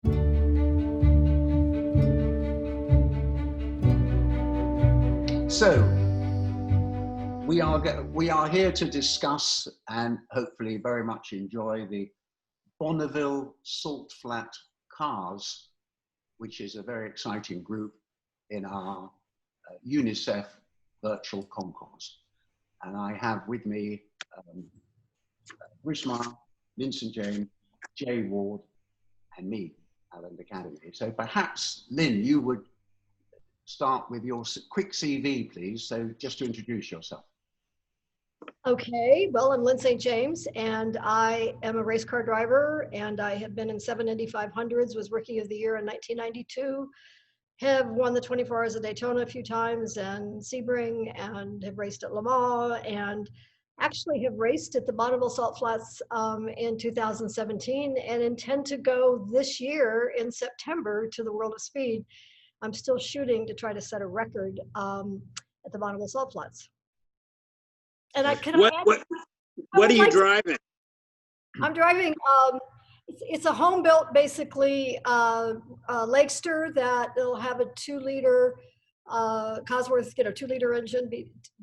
So we are here to discuss and hopefully very much enjoy the Bonneville Salt Flat Cars, which is a very exciting group in our UNICEF virtual concourse. And I have with me Bruce Marr, Lynn St. James, Jay Ward, and me, Alan Academy. So perhaps, Lynn, you would start with your quick CV, please. So just to introduce yourself. Okay, well, I'm Lynn St. James, and I am a race car driver, and I have been in 7 Indy 500s, was Rookie of the Year in 1992, have won the 24 Hours of Daytona a few times, and Sebring, and have raced at Le Mans, and actually have raced at the Bonneville Salt Flats in 2017, and intend to go this year in September to the World of Speed. I'm still shooting to try to set a record at the Bonneville Salt Flats. And what are you driving? I'm driving, it's a home built, basically, Lakester that will have a 2-liter Cosworth, 2-liter engine,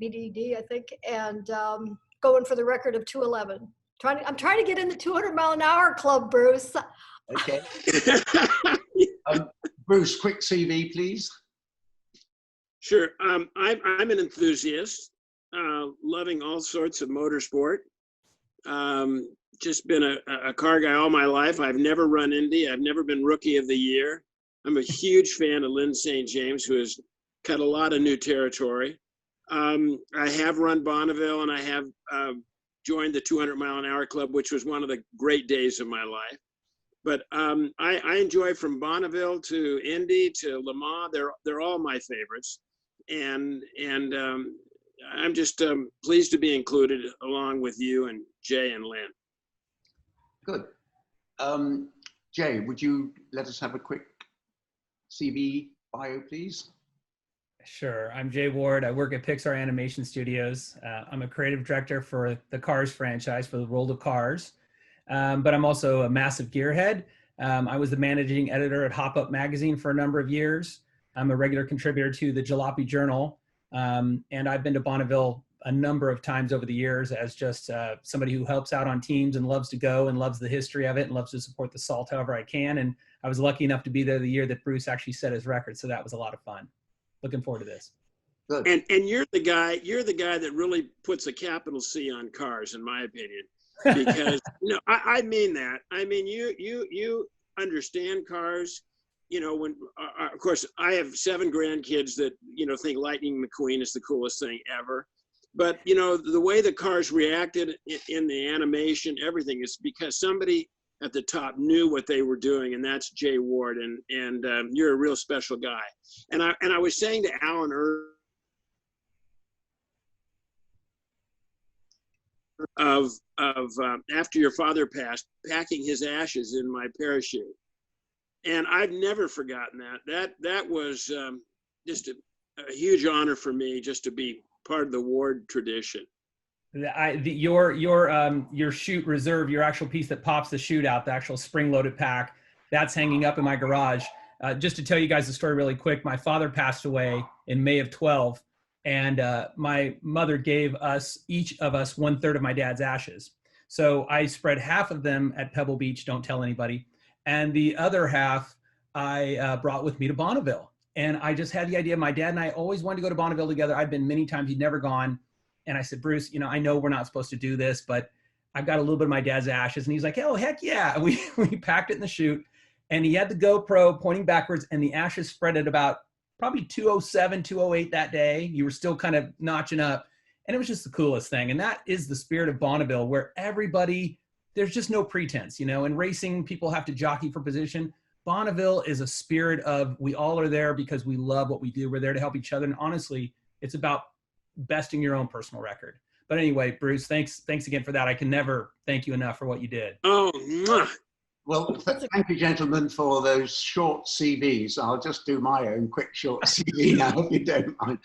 BDD, I think, and going for the record of 211. I'm trying to get in the 200-mile-an-hour club, Bruce. Okay. Bruce, quick CV, please. Sure. I'm an enthusiast, loving all sorts of motorsport. Just been a car guy all my life. I've never run Indy. I've never been Rookie of the Year. I'm a huge fan of Lynn St. James, who has cut a lot of new territory. I have run Bonneville, and I have joined the 200-mile-an-hour club, which was one of the great days of my life. But I enjoy from Bonneville to Indy to Le Mans. They're all my favorites, and I'm just pleased to be included along with you and Jay and Lynn. Good. Jay, would you let us have a quick CV bio, please? Sure. I'm Jay Ward. I work at Pixar Animation Studios. I'm a creative director for the Cars franchise, for the World of Cars. But I'm also a massive gearhead. I was the managing editor at Hop Up magazine for a number of years. I'm a regular contributor to the Jalopy Journal. And I've been to Bonneville a number of times over the years as just somebody who helps out on teams and loves to go and loves the history of it and loves to support the salt however I can. And I was lucky enough to be there the year that Bruce actually set his record. So that was a lot of fun. Looking forward to this. Good. And you're the guy that really puts a capital C on cars, in my opinion. Because no, I mean that. I mean, you understand cars. When of course I have 7 grandkids that think Lightning McQueen is the coolest thing ever. But the way the cars reacted in the animation, everything is because somebody at the top knew what they were doing, and that's Jay Ward, and you're a real special guy. And I was saying to Alan earlier of after your father passed, packing his ashes in my parachute, and I've never forgotten that. That was just a huge honor for me, just to be part of the Ward tradition. Your chute reserve, your actual piece that pops the chute out, the actual spring-loaded pack, that's hanging up in my garage. Just to tell you guys the story really quick, my father passed away in May of 12, and my mother gave each of us 1/3 of my dad's ashes. So I spread half of them at Pebble Beach, don't tell anybody, and the other half I brought with me to Bonneville. And I just had the idea, my dad and I always wanted to go to Bonneville together. I'd been many times, he'd never gone. And I said, Bruce, I know we're not supposed to do this, but I've got a little bit of my dad's ashes. And he's like, oh, heck yeah. And we packed it in the chute, and he had the GoPro pointing backwards, and the ashes spread at about probably 207, 208 that day. You were still kind of notching up, and it was just the coolest thing. And that is the spirit of Bonneville, where everybody, there's just no pretense, in racing, people have to jockey for position. Bonneville is a spirit of, we all are there because we love what we do. We're there to help each other. And honestly, it's about besting your own personal record. But anyway, Bruce, thanks again for that. I can never thank you enough for what you did. Oh, well, thank you, gentlemen, for those short CVs. I'll just do my own quick short CV now, if you don't mind.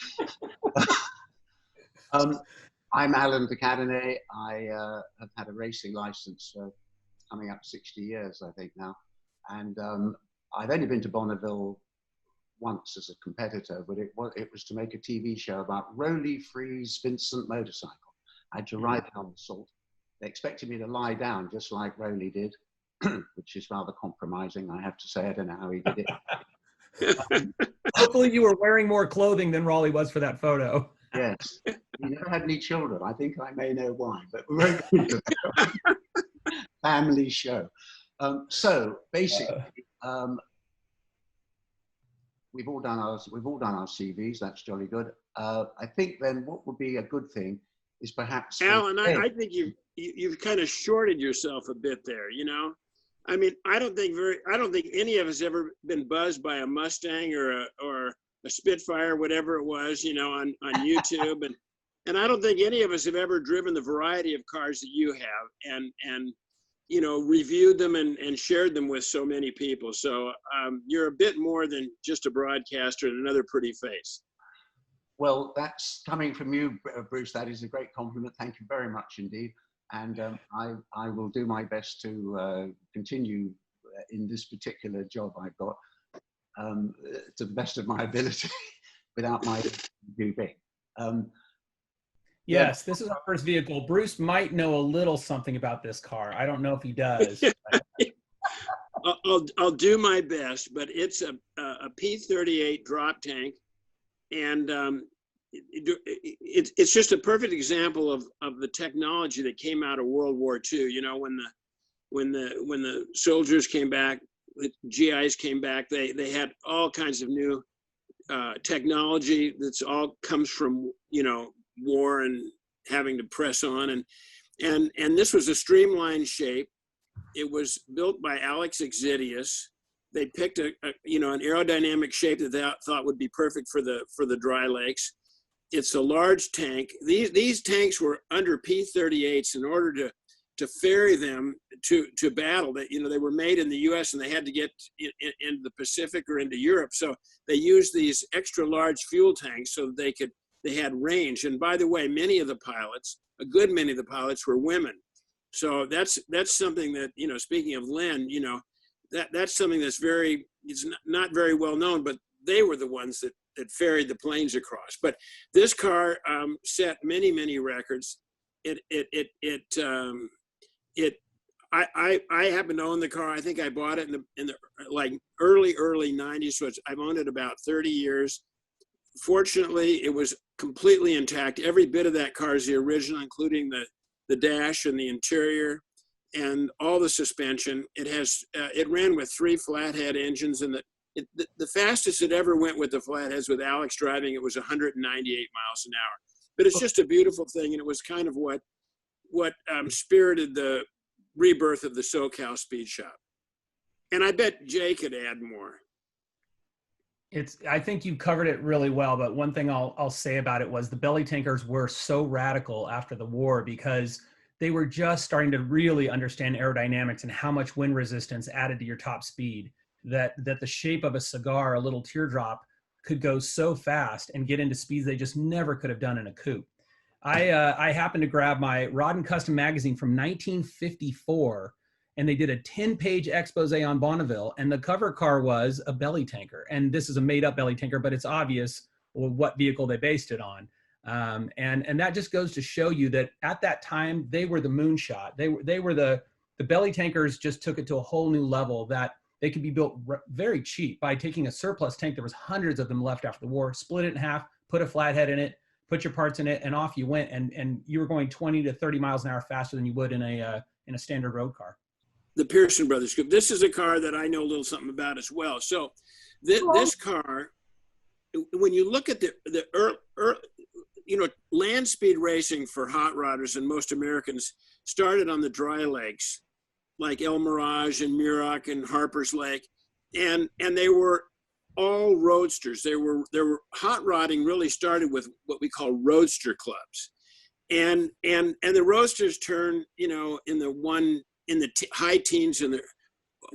I'm Alan Academy. I have had a racing license for coming up 60 years, I think now. And I've only been to Bonneville once as a competitor, but it was to make a TV show about Rolly Free's Vincent motorcycle. I had to ride it on the salt. They expected me to lie down just like Rolly did, which is rather compromising, I have to say. I don't know how he did it. Hopefully you were wearing more clothing than Raleigh was for that photo. Yes. He never had any children. I think I may know why, but we won't go into that. Family show. So basically, we've all done our CVs. That's jolly good. I think then what would be a good thing is perhaps Alan, I think you've kind of shorted yourself a bit there. You know, I mean, I don't think any of us ever been buzzed by a Mustang or a Spitfire, whatever it was, you know, on YouTube, and I don't think any of us have ever driven the variety of cars that you have, and you know, reviewed them and shared them with so many people. So you're a bit more than just a broadcaster and another pretty face. Well, that's coming from you, Bruce. That is a great compliment. Thank you very much indeed. And I will do my best to continue in this particular job I've got to the best of my ability without my too big. Yes, this is our first vehicle. Bruce might know a little something about this car. I don't know if he does. I'll do my best, but it's a P38 Drop Tank, and it's just a perfect example of the technology that came out of World War II. You know, when the soldiers came back, the GIs came back, they had all kinds of new technology that's all comes from, you know, war and having to press on, and this was a streamlined shape. It was built by Alex Exidius. They picked an aerodynamic shape that they thought would be perfect for the dry lakes. It's a large tank. These tanks were under P38s in order to ferry them to battle. That, you know, they were made in the U.S. and they had to get into the Pacific or into Europe. So they used these extra large fuel tanks so that they had range. And by the way, a good many of the pilots were women. So that's something that, you know, speaking of Lynn, you know, that's something it's not very well known, but they were the ones that ferried the planes across. But this car set many records. I happen to own the car. I think I bought it in the like early 90s. So I've owned it about 30 years. Fortunately, it was completely intact. Every bit of that car is the original, including the dash and the interior and all the suspension. It ran with 3 flathead engines, and the fastest it ever went with the flatheads with Alex driving, it was 198 miles an hour. But it's just a beautiful thing, and it was kind of what spirited the rebirth of the SoCal Speed Shop. And I bet Jay could add more. I think you covered it really well, but one thing I'll say about it was the belly tankers were so radical after the war because they were just starting to really understand aerodynamics and how much wind resistance added to your top speed, that the shape of a cigar, a little teardrop, could go so fast and get into speeds they just never could have done in a coupe. I happened to grab my Rod and Custom magazine from 1954, and they did a 10-page expose on Bonneville, and the cover car was a belly tanker. And this is a made-up belly tanker, but it's obvious what vehicle they based it on. And that just goes to show you that at that time, they were the moonshot. They were the belly tankers just took it to a whole new level, that they could be built very cheap by taking a surplus tank. There was hundreds of them left after the war, split it in half, put a flathead in it, put your parts in it, and off you went. And you were going 20 to 30 miles an hour faster than you would in a standard road car. The Pearson Brothers Coupe. This is a car that I know a little something about as well. So this car, when you look at land speed racing for hot rodders and most Americans started on the dry lakes like El Mirage and Muroc and Harper's Lake, and they were all roadsters. There were hot rodding really started with what we call roadster clubs, and the roadsters turned, you know, in the high teens and the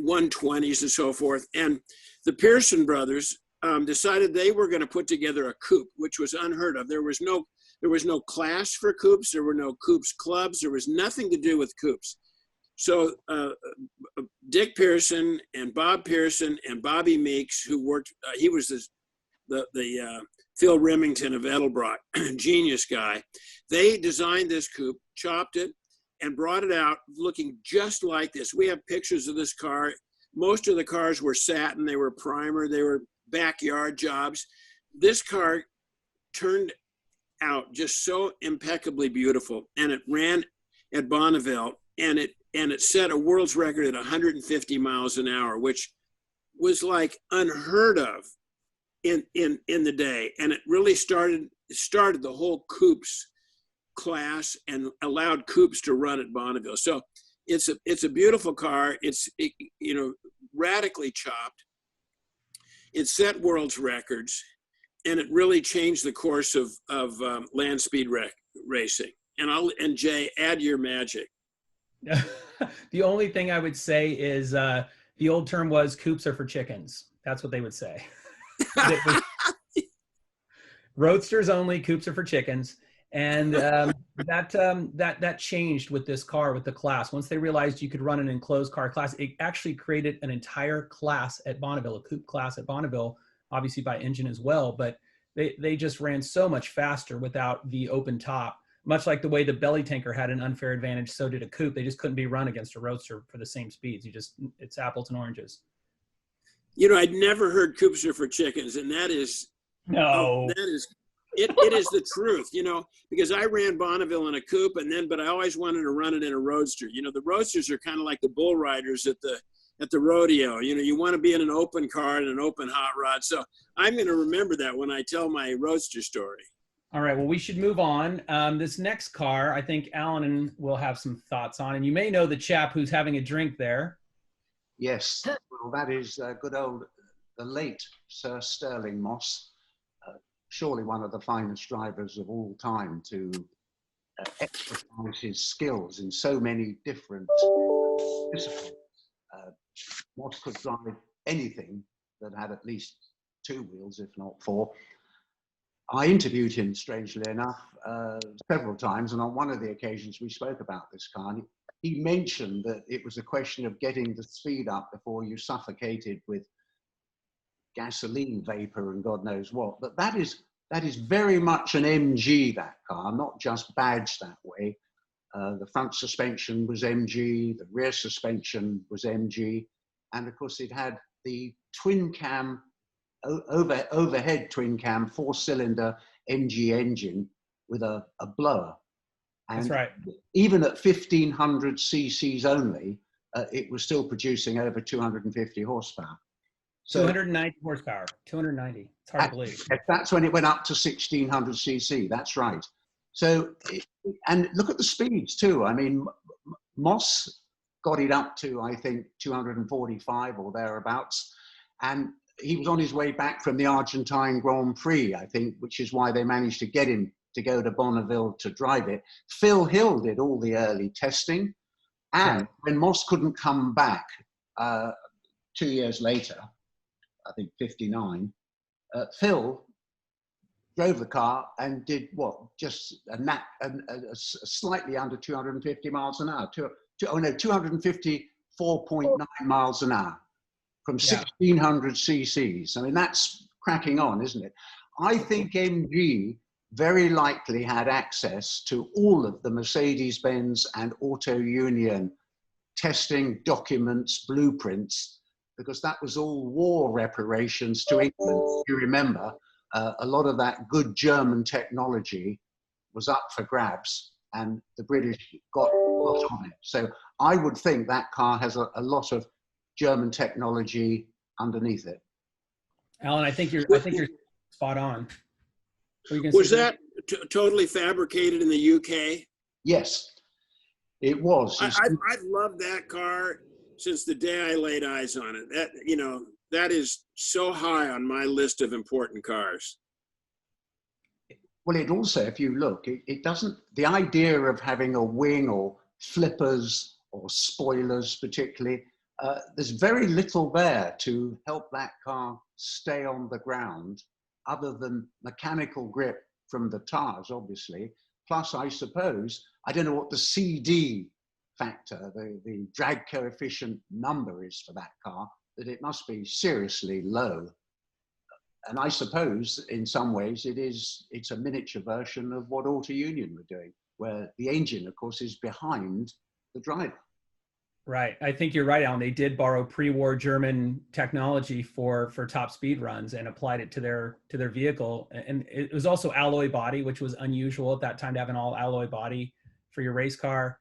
120s and so forth. And the Pearson brothers decided they were going to put together a coupe, which was unheard of. There was no class for coupes. There were no coupes clubs. There was nothing to do with coupes. So Dick Pearson and Bob Pearson and Bobby Meeks, who worked, he was the Phil Remington of Edelbrock, genius guy. They designed this coupe, chopped it, and brought it out looking just like this. We have pictures of this car. Most of the cars were satin, they were primer, they were backyard jobs. This car turned out just so impeccably beautiful, and it ran at Bonneville, and it set a world's record at 150 miles an hour, which was like unheard of in the day. And it really started the whole coupes class and allowed coupes to run at Bonneville. So it's a beautiful car. It's radically chopped. It set world's records, and it really changed the course of land speed racing. And Jay, add your magic. The only thing I would say is the old term was coupes are for chickens. That's what they would say. Roadsters only, coupes are for chickens. And that changed with this car, with the class. Once they realized you could run an enclosed car class, it actually created an entire class at Bonneville, a coupe class at Bonneville, obviously by engine as well. But they just ran so much faster without the open top. Much like the way the belly tanker had an unfair advantage, so did a coupe. They just couldn't be run against a roadster for the same speeds. It's apples and oranges. I'd never heard coupes are for chickens, and that is it is the truth, because I ran Bonneville in a coupe, but I always wanted to run it in a roadster. The roadsters are kind of like the bull riders at the rodeo. You want to be in an open car and an open hot rod. So I'm going to remember that when I tell my roadster story. All right, well, we should move on. This next car, I think Alan will have some thoughts on, and you may know the chap who's having a drink there. Yes, well, that is the late Sir Stirling Moss, surely one of the finest drivers of all time to exercise his skills in so many different disciplines. Moss could drive anything that had at least two wheels, if not four. I interviewed him, strangely enough, several times, and on one of the occasions we spoke about this car. And he mentioned that it was a question of getting the speed up before you suffocated with gasoline vapor and God knows what. But that is very much an MG, that car, not just badged that way. The front suspension was MG, the rear suspension was MG, and of course it had the twin cam, overhead twin cam, 4-cylinder MG engine with a blower. And that's right. Even at 1500 cc's only, it was still producing over 250 horsepower. So 290 horsepower, 290. It's hard to believe. That's when it went up to 1600 cc. That's right. So, and look at the speeds too. I mean, Moss got it up to, I think, 245 or thereabouts. And he was on his way back from the Argentine Grand Prix, I think, which is why they managed to get him to go to Bonneville to drive it. Phil Hill did all the early testing. And when Moss couldn't come back 2 years later, I think 59, Phil drove the car and did what? Just a slightly under 250 miles an hour. 254.9 miles an hour from 1600 cc's. I mean, that's cracking on, isn't it? I think MG very likely had access to all of the Mercedes-Benz and Auto Union testing documents, blueprints, because that was all war reparations to England. You remember, a lot of that good German technology was up for grabs, and the British got on it. So I would think that car has a lot of German technology underneath it. Alan, I think you're spot on. Was that totally fabricated in the UK? Yes, it was. I've loved that car since the day I laid eyes on it. That is so high on my list of important cars. Well, it also, if you look, it doesn't, the idea of having a wing or flippers or spoilers particularly, there's very little there to help that car stay on the ground other than mechanical grip from the tires, obviously. Plus, I suppose, I don't know what the CD factor, the drag coefficient number is for that car, that it must be seriously low. And I suppose in some ways it's a miniature version of what Auto Union were doing, where the engine, of course, is behind the driver. Right. I think you're right, Alan. They did borrow pre-war German technology for top speed runs and applied it to their vehicle. And it was also alloy body, which was unusual at that time to have an all alloy body for your race car.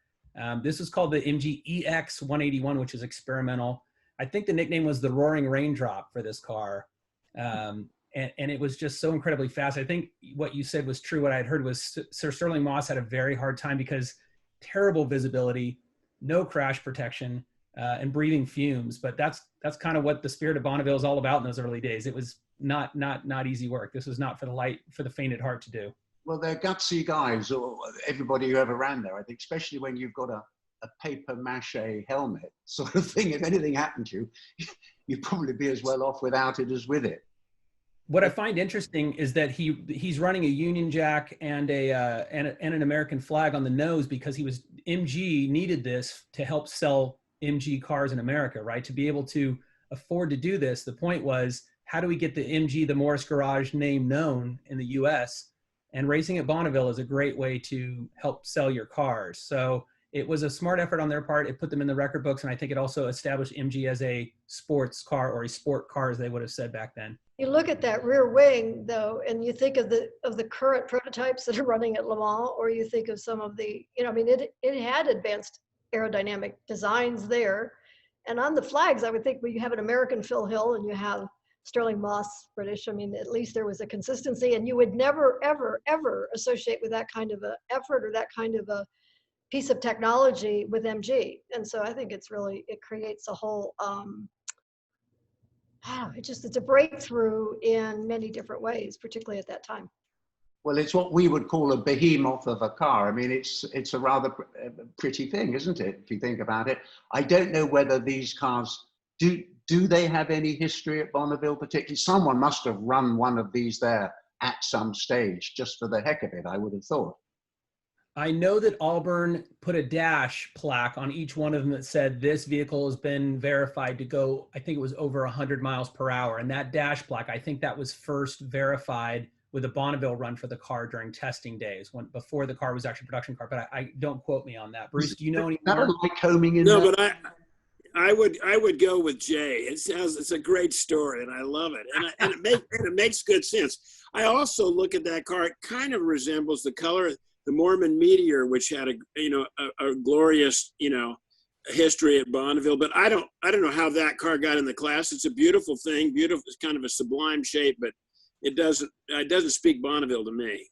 This was called the MG EX 181, which is experimental. I think the nickname was the Roaring Raindrop for this car. And it was just so incredibly fast. I think what you said was true. What I had heard was Sir Stirling Moss had a very hard time because terrible visibility, no crash protection, and breathing fumes. But that's kind of what the spirit of Bonneville is all about in those early days. It was not easy work. This was not for the faint at heart to do. Well, they're gutsy guys, or everybody who ever ran there, I think, especially when you've got a paper mache helmet sort of thing. If anything happened to you, you'd probably be as well off without it as with it. What I find interesting is that he's running a Union Jack and an American flag on the nose because MG needed this to help sell MG cars in America, right? To be able to afford to do this, the point was, how do we get the MG, the Morris Garage name known in the US? And racing at Bonneville is a great way to help sell your cars. So it was a smart effort on their part. It put them in the record books, and I think it also established MG as a sports car, or a sport car, as they would have said back then. You look at that rear wing, though, and you think of the current prototypes that are running at Le Mans, or you think of some of the, I mean, it had advanced aerodynamic designs there. And on the flags, I would think you have an American Phil Hill and you have Stirling Moss, British. I mean, at least there was a consistency, and you would never, ever, ever associate with that kind of a effort or that kind of a piece of technology with MG. And so I think it creates a whole, it's a breakthrough in many different ways, particularly at that time. Well, it's what we would call a behemoth of a car. I mean, it's a rather pretty thing, isn't it, if you think about it? I don't know whether these cars, do they have any history at Bonneville particularly? Someone must have run one of these there at some stage, just for the heck of it, I would have thought. I know that Auburn put a dash plaque on each one of them that said this vehicle has been verified to go, I think it was over 100 miles per hour. And that dash plaque, I think that was first verified with a Bonneville run for the car during testing days, before the car was actually a production car. But I don't quote me on that. Bruce, do you know any more? Like combing in No, there? but I would go with Jay. It's a great story, and I love it, and it makes good sense. I also look at that car; it kind of resembles the color, the Mormon Meteor, which had a glorious history at Bonneville. But I don't know how that car got in the class. It's a beautiful thing, beautiful. It's kind of a sublime shape, but it doesn't speak Bonneville to me.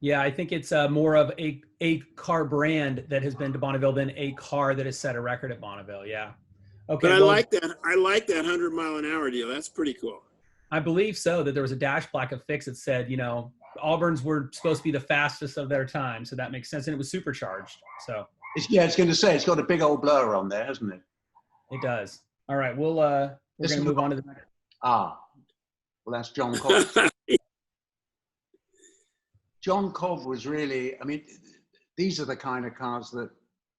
Yeah, I think it's more of a car brand that has been to Bonneville than a car that has set a record at Bonneville. Yeah. Okay. But I like that 100-mile-an-hour deal. That's pretty cool. I believe so, that there was a dash plaque affixed that said, Auburn's were supposed to be the fastest of their time. So that makes sense. And it was supercharged. So it's going to say it's got a big old blur on there, hasn't it? It does. All right. We're going to move on to the next. Well, that's John Cobb. John Cobb was really, these are the kind of cars that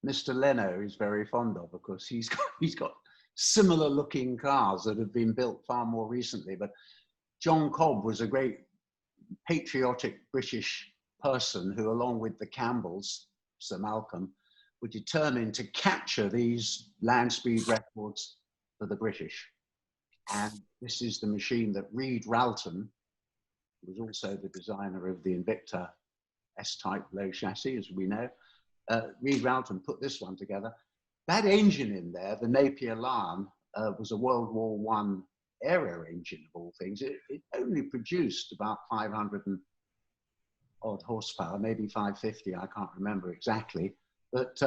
Mr. Leno is very fond of course. He's got similar looking cars that have been built far more recently. But John Cobb was a great patriotic British person who, along with the Campbells, Sir Malcolm, were determined to capture these land speed records for the British. And this is the machine that Reed Ralton, who was also the designer of the Invicta S-type low chassis, as we know, Reed Ralton put this one together. That engine in there, the Napier Lion, was a World War I aero engine of all things. It only produced about 500 and odd horsepower, maybe 550, I can't remember exactly. But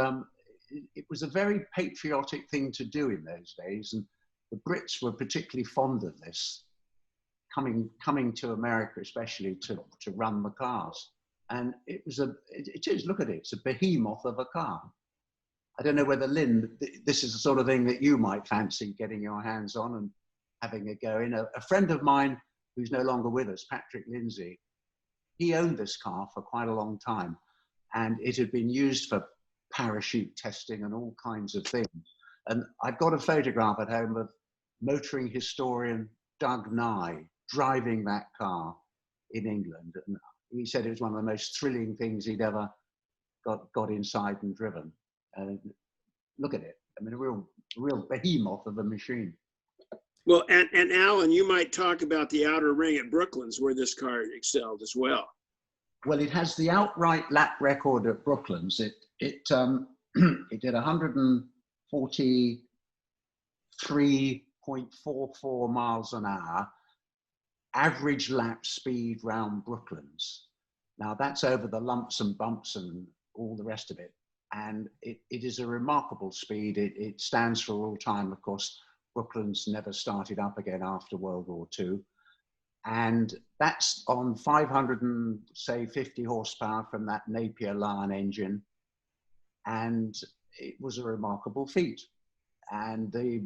it was a very patriotic thing to do in those days. And the Brits were particularly fond of this, coming to America, especially to run the cars. And it is, look at it, it's a behemoth of a car. I don't know whether, Lynn, this is the sort of thing that you might fancy getting your hands on and having a go in. A friend of mine who's no longer with us, Patrick Lindsay, he owned this car for quite a long time. And it had been used for parachute testing and all kinds of things. And I've got a photograph at home of motoring historian Doug Nye driving that car in England. And he said it was one of the most thrilling things he'd ever got inside and driven. And look at it. I mean, a real behemoth of a machine. Well, and Alan, you might talk about the outer ring at Brooklands where this car excelled as well. Well, it has the outright lap record at Brooklands. It did 143.44 miles an hour, average lap speed round Brooklands. Now that's over the lumps and bumps and all the rest of it. And it is a remarkable speed. It stands for all time. Of course, Brooklands never started up again after World War II. And that's on 550 horsepower from that Napier Lion engine. And it was a remarkable feat. And the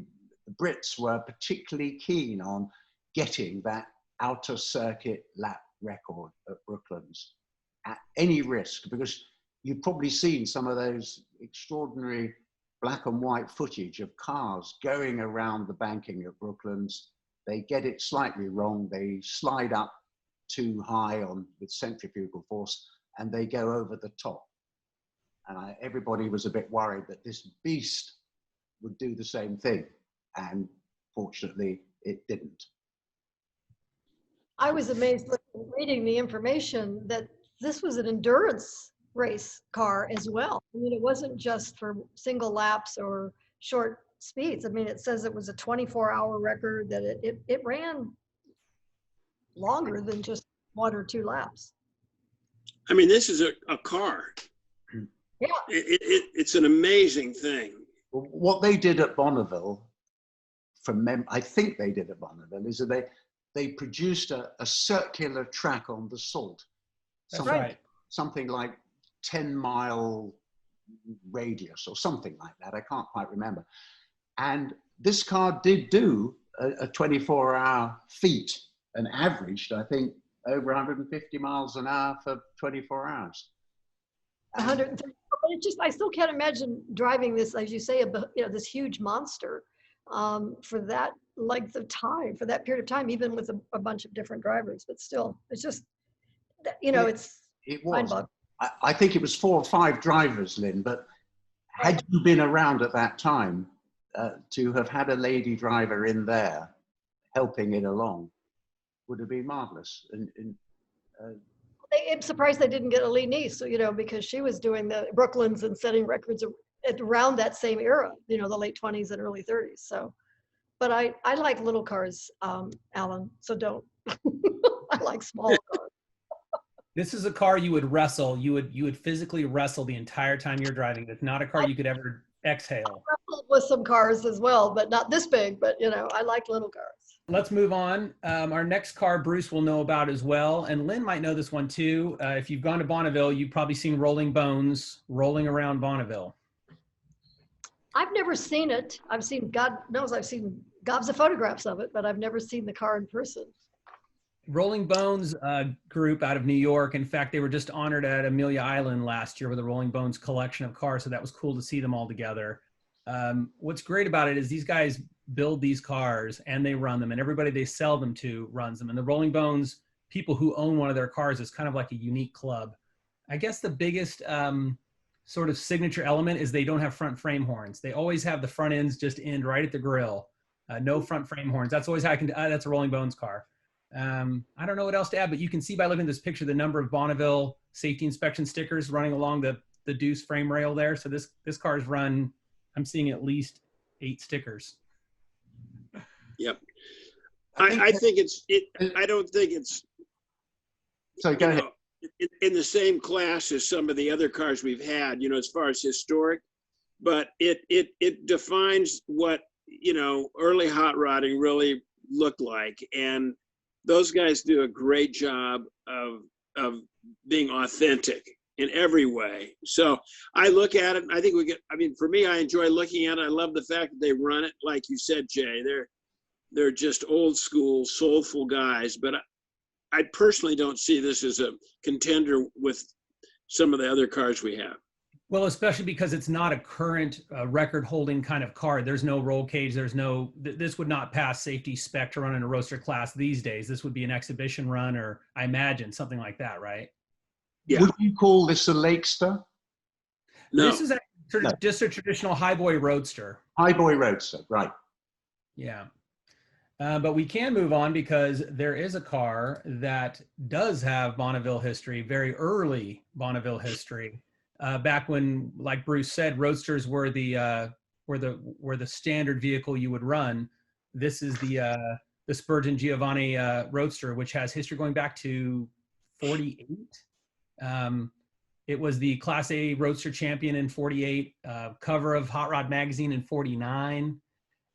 Brits were particularly keen on getting that outer circuit lap record at Brooklands at any risk, because you've probably seen some of those extraordinary black and white footage of cars going around the banking at Brooklands. They get it slightly wrong. They slide up too high with centrifugal force and they go over the top. And everybody was a bit worried that this beast would do the same thing. And fortunately, it didn't. I was amazed reading the information that this was an endurance race car as well. I mean, it wasn't just for single laps or short speeds. I mean, it says it was a 24-hour record, that it ran longer than just 1 or 2 laps. I mean, this is a car. Yeah. It's an amazing thing. What they did at Bonneville, I think they did at Bonneville, is that they produced a circular track on the salt. That's right. Something like 10-mile radius or something like that. I can't quite remember. And this car did do a 24-hour feat and averaged, I think, over 150 miles an hour for 24 hours. 130. I still can't imagine driving this, as you say, this huge monster for that length of time, for that period of time, even with a bunch of different drivers. But still, it's just, it was. I think it was 4 or 5 drivers, Lynn, but had you been around at that time, to have had a lady driver in there helping it along would have been marvelous. I'm surprised they didn't get a Lee Niece, because she was doing the Brooklands and setting records around that same era, the late 20s and early 30s. So, but I like little cars, Alan, so don't. I like small cars. This is a car you would wrestle. You would physically wrestle the entire time you're driving. It's not a car you could ever exhale. I wrestled with some cars as well, but not this big. But I like little cars. Let's move on. Our next car, Bruce will know about as well, and Lynn might know this one too. If you've gone to Bonneville, you've probably seen Rolling Bones rolling around Bonneville. I've never seen it. I've seen, God knows, I've seen gobs of photographs of it, but I've never seen the car in person. Rolling Bones group out of New York. In fact, they were just honored at Amelia Island last year with a Rolling Bones collection of cars, so that was cool to see them all together. What's great about it is these guys build these cars and they run them, and everybody they sell them to runs them. And the Rolling Bones people who own one of their cars is kind of like a unique club. I guess the biggest sort of signature element is they don't have front frame horns. They always have the front ends just end right at the grill. No front frame horns. That's always how I can, that's a Rolling Bones car. I don't know what else to add, but you can see by looking at this picture the number of Bonneville safety inspection stickers running along the deuce frame rail there. So this car's run, I'm seeing at least 8 stickers. Yep. I think I don't think it's, so go ahead. In the same class as some of the other cars we've had, as far as historic, but it defines what, early hot rodding really looked like. And those guys do a great job of being authentic in every way. So I look at it, and I think for me, I enjoy looking at it. I love the fact that they run it, like you said, Jay. They're just old school, soulful guys, but I personally don't see this as a contender with some of the other cars we have. Well, especially because it's not a current record-holding kind of car. There's no roll cage. There's no. This would not pass safety spec to run in a roadster class these days. This would be an exhibition run, or I imagine something like that, right? Yeah. Would you call this a Lakester? No. This is just a traditional highboy roadster. Highboy Roadster, right. Yeah. But we can move on because there is a car that does have Bonneville history, very early Bonneville history. Back when, like Bruce said, roadsters were the standard vehicle you would run. This is the Spurgeon Giovanni roadster, which has history going back to 48. It was the Class A roadster champion in 48, cover of Hot Rod magazine in 49.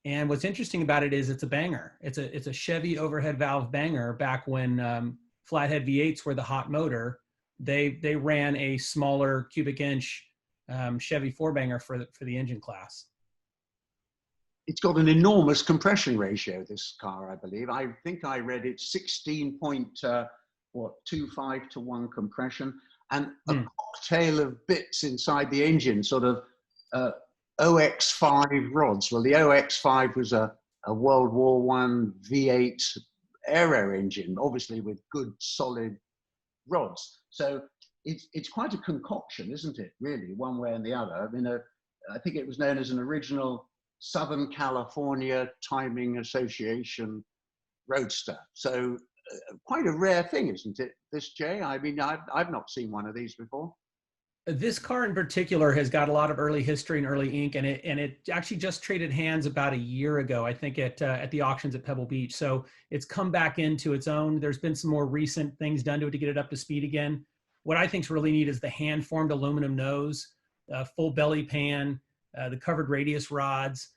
And what's interesting about it is it's a banger. It's a Chevy overhead valve banger. Back when flathead V8s were the hot motor, they ran a smaller cubic inch Chevy four banger for the engine class. It's got an enormous compression ratio, this car, I believe. I think I read it 16.25 to 1 compression, and a cocktail of bits inside the engine, sort of OX5 rods. Well, the OX5 was a World War I V8 aero engine, obviously with good solid rods. So it's quite a concoction, isn't it, really, one way and the other? I mean, I think it was known as an original Southern California Timing Association roadster. So quite a rare thing, isn't it, this, Jay? I mean, I've not seen one of these before. This car in particular has got a lot of early history and early ink, and it actually just traded hands about a year ago, I think, at the auctions at Pebble Beach. So it's come back into its own. There's been some more recent things done to it to get it up to speed again. What I think is really neat is the hand-formed aluminum nose, full belly pan, the covered radius rods.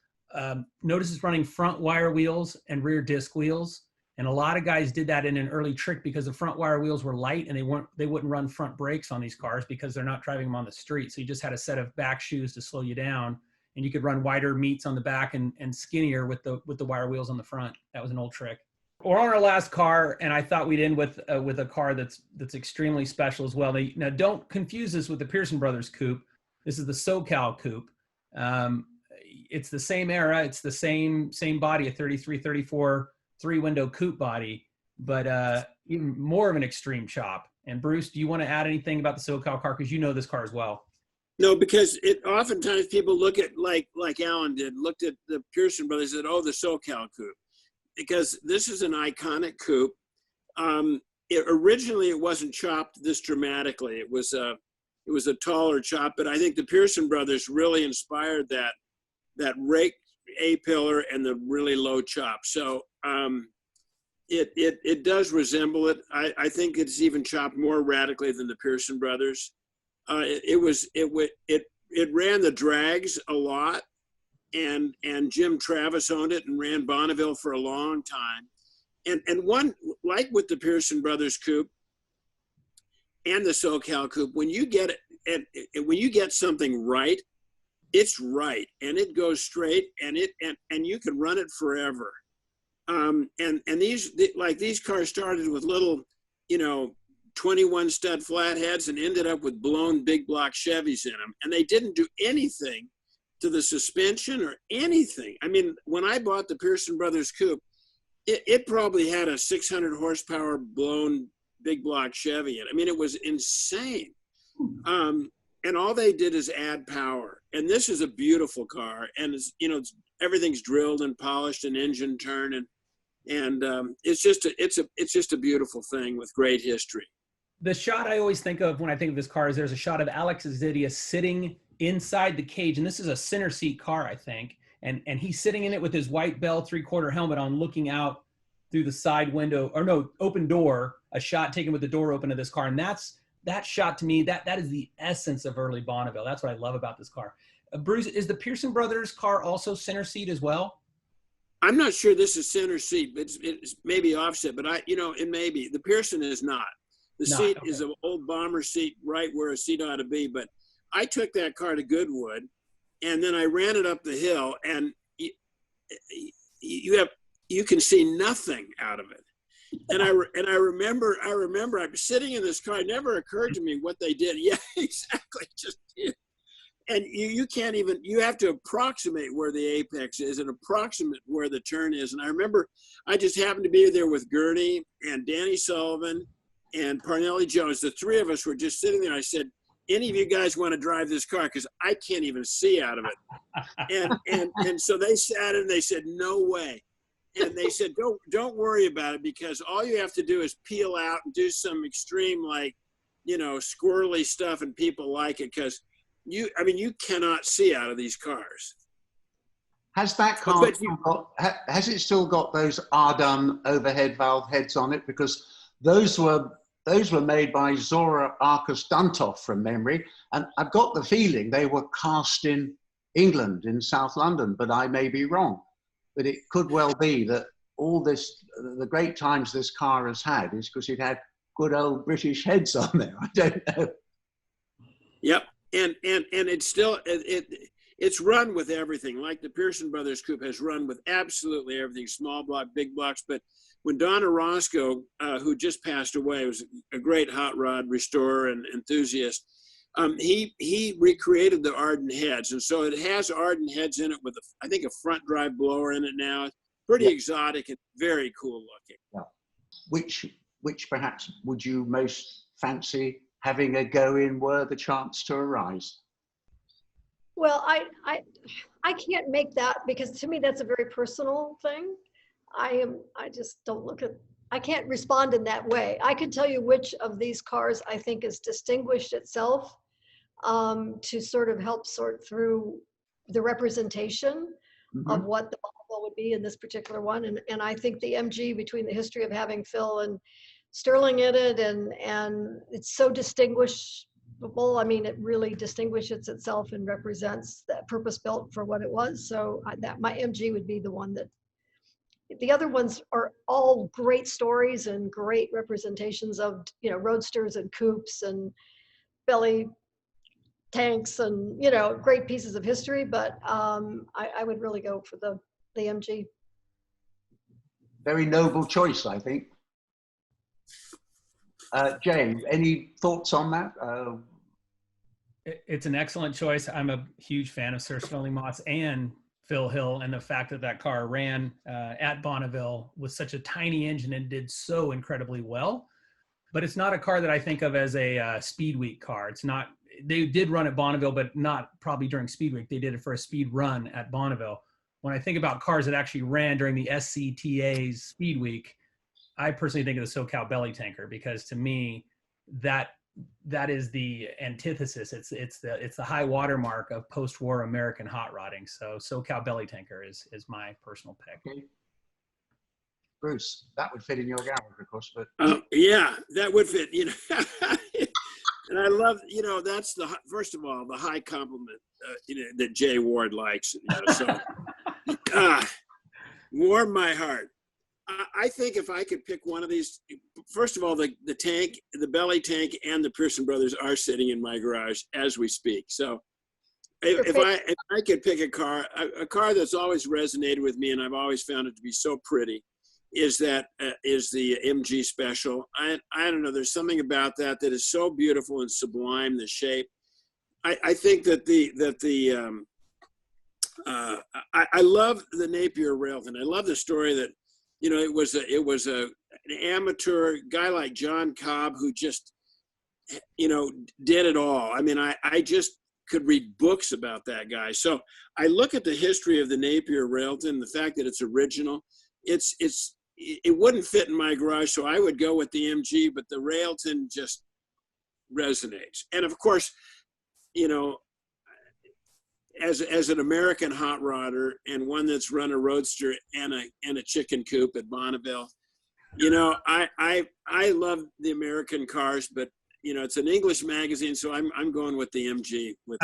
Notice it's running front wire wheels and rear disc wheels. And a lot of guys did that in an early trick because the front wire wheels were light and they wouldn't run front brakes on these cars because they're not driving them on the street. So you just had a set of back shoes to slow you down, and you could run wider meets on the back and skinnier with the wire wheels on the front. That was an old trick. We're on our last car, and I thought we'd end with a car that's extremely special as well. Now, don't confuse this with the Pearson Brothers Coupe. This is the SoCal Coupe. It's the same era. It's the same body, a 33, 34 three-window coupe body, but even more of an extreme chop. And Bruce, do you want to add anything about the SoCal car? Because you know this car as well. No, because oftentimes people look at, like Alan did, looked at the Pearson Brothers and said, oh, the SoCal Coupe. Because this is an iconic coupe. Originally, it wasn't chopped this dramatically. It was a taller chop, but I think the Pearson Brothers really inspired that rake A-pillar and the really low chop. So it does resemble it. I think it's even chopped more radically than the Pearson Brothers. It ran the drags a lot, and Jim Travis owned it and ran Bonneville for a long time. And one, like with the Pearson Brothers Coupe and the SoCal Coupe, when you get it, and when you get something right, it's right, and it goes straight, and you can run it forever. And these cars started with little, 21 stud flatheads and ended up with blown big block Chevys in them, and they didn't do anything to the suspension or anything. I mean, when I bought the Pearson Brothers Coupe, it probably had a 600 horsepower blown big block Chevy in it. I mean, it was insane. And all they did is add power. And this is a beautiful car. And everything's drilled and polished and engine turned. And it's just a beautiful thing with great history. The shot I always think of when I think of this car is there's a shot of Alex Azidia sitting inside the cage. And this is a center seat car, I think. And he's sitting in it with his white Bell 3/4 helmet on, looking out through the side window, or no, open door, a shot taken with the door open of this car. And that shot, to me, that is the essence of early Bonneville. That's what I love about this car. Bruce, is the Pearson Brothers car also center seat as well? I'm not sure this is center seat, but it's maybe offset, but it may be. The Pearson is not. The seat is an old bomber seat, right where a seat ought to be. But I took that car to Goodwood, and then I ran it up the hill, and you can see nothing out of it. And I remember I was sitting in this car. It never occurred to me what they did. Yeah, exactly. and you can't even, you have to approximate where the apex is and approximate where the turn is. And I remember I just happened to be there with Gurney and Danny Sullivan and Parnelli Jones. The three of us were just sitting there. I said, any of you guys want to drive this car? Because I can't even see out of it. And so they sat and they said, no way. And they said, don't worry about it, because all you have to do is peel out and do some extreme, like, you know, squirrely stuff, and people like it, because you cannot see out of these cars. Has that car has it still got those Ardun overhead valve heads on it? Because those were made by Zora Arcus Duntov from memory, and I've got the feeling they were cast in England, in South London, but I may be wrong. But it could well be that all this, the great times this car has had, is because it had good old British heads on there. I don't know. Yep, and it's still it's run with everything. Like the Pearson Brothers Coupe has run with absolutely everything, small block, big blocks. But when Don Orozco, who just passed away, was a great hot rod restorer and enthusiast, he recreated the Ardun heads, and so it has Ardun heads in it with I think a front drive blower in it now. It's pretty exotic and very cool looking. Yeah. Which perhaps would you most fancy having a go in were the chance to arise? Well, I can't make that, because to me that's a very personal thing. I just don't look at, I can't respond in that way. I can tell you which of these cars I think has distinguished itself to sort of help sort through the representation of what the Bonneville would be in this particular one. And I think the MG, between the history of having Phil and Stirling in it, and it's so distinguishable. I mean, it really distinguishes itself and represents that purpose built for what it was. So that my MG would be the one that, the other ones are all great stories and great representations of, you know, roadsters and coupes and belly tanks and, you know, great pieces of history. But I would really go for the MG. Very noble choice, I think. Jay, any thoughts on that? It's an excellent choice. I'm a huge fan of Sir Stirling Moss and Phil Hill, and the fact that that car ran at Bonneville with such a tiny engine and did so incredibly well. But it's not a car that I think of as a speed week car. It's not. They did run at Bonneville, but not probably during speed week. They did it for a speed run at Bonneville. When I think about cars that actually ran during the SCTA's speed week, I personally think of the SoCal belly tanker, because to me, that is the antithesis. It's the high watermark of post-war American hot rodding. So SoCal belly tanker is my personal pick. Okay. Bruce, that would fit in your garage, of course, but yeah, that would fit. You know, and I love, you know, that's the first of all the high compliment you know, that Jay Ward likes. You know, so warm my heart. I think if I could pick one of these, first of all, the tank, the belly tank, and the Pearson Brothers are sitting in my garage as we speak. So if I could pick a car that's always resonated with me, and I've always found it to be so pretty, is the MG Special. I don't know. There's something about that is so beautiful and sublime. The shape. I think that I love the Napier Railton. I love the story that, you know, it was an amateur guy like John Cobb who just, you know, did it all. I mean, I just could read books about that guy. So I look at the history of the Napier Railton, the fact that it's original. It wouldn't fit in my garage, so I would go with the MG, but the Railton just resonates. And of course, you know, as an American hot rodder and one that's run a roadster and a chicken coop at Bonneville, you know, I love the American cars, but you know, it's an English magazine, so I'm going with the MG. With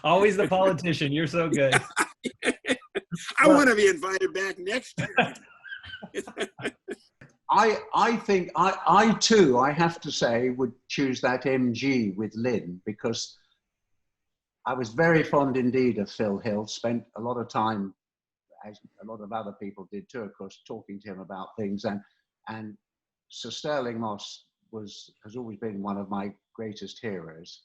always the politician. You're so good. I want to be invited back next year. I think I too, I have to say, would choose that MG with Lynn, because I was very fond indeed of Phil Hill, spent a lot of time, as a lot of other people did too, of course, talking to him about things. And Sir Stirling Moss has always been one of my greatest heroes.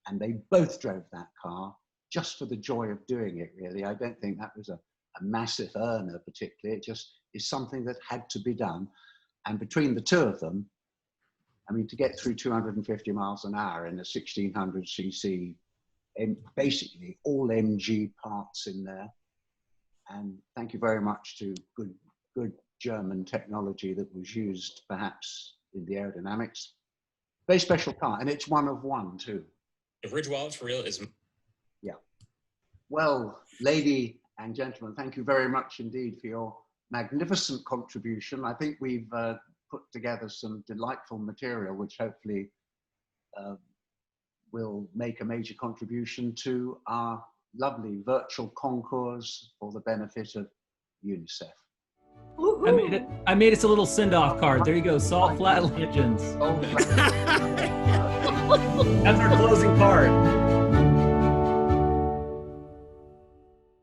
And they both drove that car just for the joy of doing it, really. I don't think that was a massive earner particularly. It just is something that had to be done. And between the two of them, I mean, to get through 250 miles an hour in a 1600cc, basically all MG parts in there. And thank you very much to good German technology that was used perhaps in the aerodynamics. Very special car, and it's one of one too. If Ridge Wallet's for real is. Yeah. Well, lady and gentlemen, thank you very much indeed for your magnificent contribution. I think we've put together some delightful material, which hopefully will make a major contribution to our lovely virtual concours for the benefit of UNICEF. I made us a little send-off card. There you go, Salt Flat Legends. Oh, That's our closing card.